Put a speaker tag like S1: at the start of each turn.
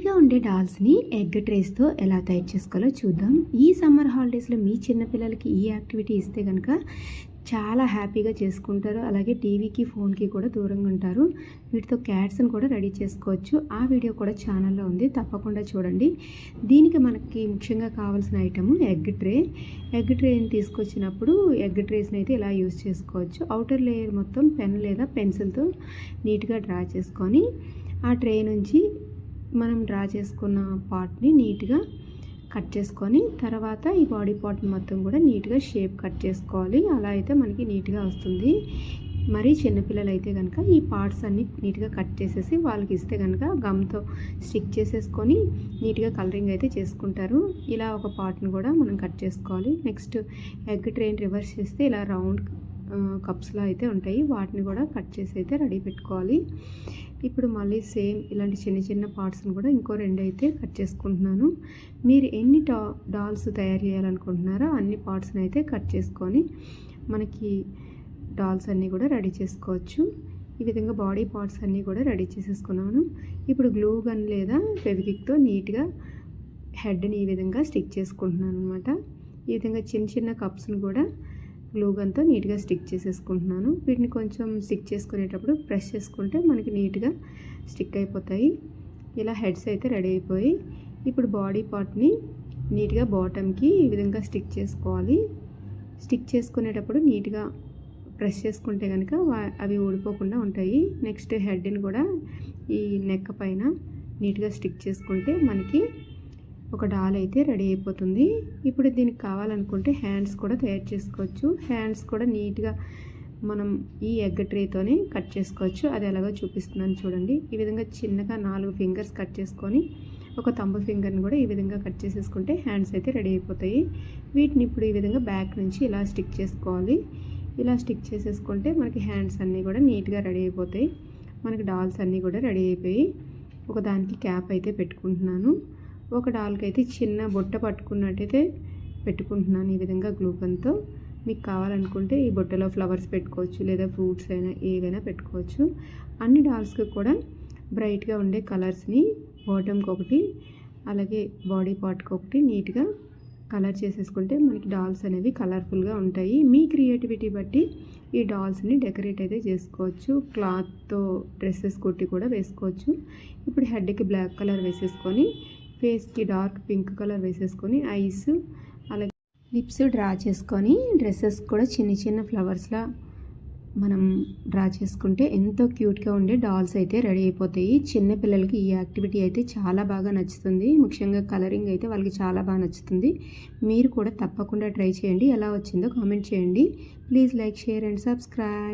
S1: క్యూట్గా ఉండే డాల్స్ని ఎగ్ ట్రేస్తో ఎలా తయారు చేసుకోవాలో చూద్దాం. ఈ సమ్మర్ హాలిడేస్లో మీ చిన్నపిల్లలకి ఈ యాక్టివిటీ ఇస్తే కనుక చాలా హ్యాపీగా చేసుకుంటారు. అలాగే టీవీకి ఫోన్కి కూడా దూరంగా ఉంటారు. వీటితో క్యాట్స్ని కూడా రెడీ చేసుకోవచ్చు. ఆ వీడియో కూడా ఛానల్లో ఉంది, తప్పకుండా చూడండి. దీనికి మనకి ముఖ్యంగా కావాల్సిన ఐటమ్ ఎగ్ ట్రే. ఎగ్ ట్రేని తీసుకొచ్చినప్పుడు ఎగ్ ట్రేస్ని అయితే ఇలా యూజ్ చేసుకోవచ్చు. అవుటర్ లేయర్ మొత్తం పెన్ లేదా పెన్సిల్తో నీట్గా డ్రా చేసుకొని ఆ ట్రే నుంచి మనం డ్రా చేసుకున్న పార్ట్ని నీట్గా కట్ చేసుకొని తర్వాత ఈ బాడీ పార్ట్ మొత్తం కూడా నీట్గా షేప్ కట్ చేసుకోవాలి. అలా అయితే మనకి నీట్గా వస్తుంది. మరి చిన్నపిల్లలు అయితే కనుక ఈ పార్ట్స్ అన్నీ నీట్గా కట్ చేసేసి వాళ్ళకి ఇస్తే కనుక గమ్తో స్టిక్ చేసేసుకొని నీట్గా కలరింగ్ అయితే చేసుకుంటారు. ఇలా ఒక పార్ట్ని కూడా మనం కట్ చేసుకోవాలి. నెక్స్ట్ ఎగ్ ట్రైన్ రివర్స్ చేస్తే ఇలా రౌండ్ కప్స్లో అయితే ఉంటాయి. వాటిని కూడా కట్ చేసి అయితే రెడీ పెట్టుకోవాలి. ఇప్పుడు మళ్ళీ సేమ్ ఇలాంటి చిన్న చిన్న పార్ట్స్ని కూడా ఇంకో 2 అయితే కట్ చేసుకుంటున్నాను. మీరు ఎన్ని డాల్స్ తయారు చేయాలనుకుంటున్నారో అన్ని పార్ట్స్ని అయితే కట్ చేసుకొని మనకి డాల్స్ అన్నీ కూడా రెడీ చేసుకోవచ్చు. ఈ విధంగా బాడీ పార్ట్స్ అన్నీ కూడా రెడీ చేసేసుకున్నాను. ఇప్పుడు గ్లూ గన్ లేదా ఫెవిక్విక్తో నీట్గా హెడ్ని ఈ విధంగా స్టిక్ చేసుకుంటున్నాను అనమాట. ఈ విధంగా చిన్న చిన్న కప్స్ని కూడా గ్లూ గన్తో నీట్గా స్టిక్ చేసేసుకుంటున్నాను. వీటిని కొంచెం స్టిక్ చేసుకునేటప్పుడు ప్రెస్ చేసుకుంటే మనకి నీట్గా స్టిక్ అయిపోతాయి. ఇలా హెడ్స్ అయితే రెడీ అయిపోయి ఇప్పుడు బాడీ పార్ట్ని నీట్గా బాటమ్కి ఈ విధంగా స్టిక్ చేసుకోవాలి. స్టిక్ చేసుకునేటప్పుడు నీట్గా ప్రెస్ చేసుకుంటే కనుక అవి ఊడిపోకుండా ఉంటాయి. నెక్స్ట్ హెడ్ని కూడా ఈ నెక్ పైన నీట్గా స్టిక్ చేసుకుంటే మనకి ఒక డాల్ అయితే రెడీ అయిపోతుంది. ఇప్పుడు దీనికి కావాలనుకుంటే హ్యాండ్స్ కూడా తయారు చేసుకోవచ్చు. హ్యాండ్స్ కూడా నీట్గా మనం ఈ ఎగ్ ట్రేతోనే కట్ చేసుకోవచ్చు. అది ఎలాగో చూపిస్తున్నాను చూడండి. ఈ విధంగా చిన్నగా 4 ఫింగర్స్ కట్ చేసుకొని ఒక థంబ్ ఫింగర్ని కూడా ఈ విధంగా కట్ చేసేసుకుంటే హ్యాండ్స్ అయితే రెడీ అయిపోతాయి. వీటిని ఇప్పుడు ఈ విధంగా బ్యాక్ నుంచి ఇలా స్టిక్ చేసుకోవాలి. ఇలా స్టిక్ చేసేసుకుంటే మనకి హ్యాండ్స్ అన్నీ కూడా నీట్గా రెడీ అయిపోతాయి. మనకి డాల్స్ అన్నీ కూడా రెడీ అయిపోయి ఒక దానికి క్యాప్ అయితే పెట్టుకుంటున్నాను. ఒక డాల్కి అయితే చిన్న బుట్ట పట్టుకున్నట్టయితే పెట్టుకుంటున్నాను ఈ విధంగా గ్లూ గన్తో. మీకు కావాలనుకుంటే ఈ బుట్టలో ఫ్లవర్స్ పెట్టుకోవచ్చు, లేదా ఫ్రూట్స్ అయినా ఏవైనా పెట్టుకోవచ్చు. అన్ని డాల్స్కి కూడా బ్రైట్గా ఉండే కలర్స్ని బాటమ్కి ఒకటి అలాగే బాడీ పార్ట్కి ఒకటి నీట్గా కలర్ చేసేసుకుంటే మనకి డాల్స్ అనేవి కలర్ఫుల్గా ఉంటాయి. మీ క్రియేటివిటీ బట్టి ఈ డాల్స్ని డెకరేట్ అయితే చేసుకోవచ్చు. క్లాత్తో డ్రెస్సెస్ కుట్టి కూడా వేసుకోవచ్చు. ఇప్పుడు హెడ్కి బ్లాక్ కలర్ వేసేసుకొని ఫేస్కి డార్క్ పింక్ కలర్ వేసేసుకొని ఐస్ అలాగే లిప్స్ డ్రా చేసుకొని డ్రెస్సెస్ కూడా చిన్న చిన్న ఫ్లవర్స్లా మనం డ్రా చేసుకుంటే ఎంతో క్యూట్గా ఉండే డాల్స్ అయితే రెడీ అయిపోతాయి. చిన్నపిల్లలకి ఈ యాక్టివిటీ అయితే చాలా బాగా నచ్చుతుంది. ముఖ్యంగా కలరింగ్ అయితే వాళ్ళకి చాలా బాగా నచ్చుతుంది. మీరు కూడా తప్పకుండా ట్రై చేయండి. ఎలా వచ్చిందో కామెంట్ చేయండి. Please like, share and subscribe.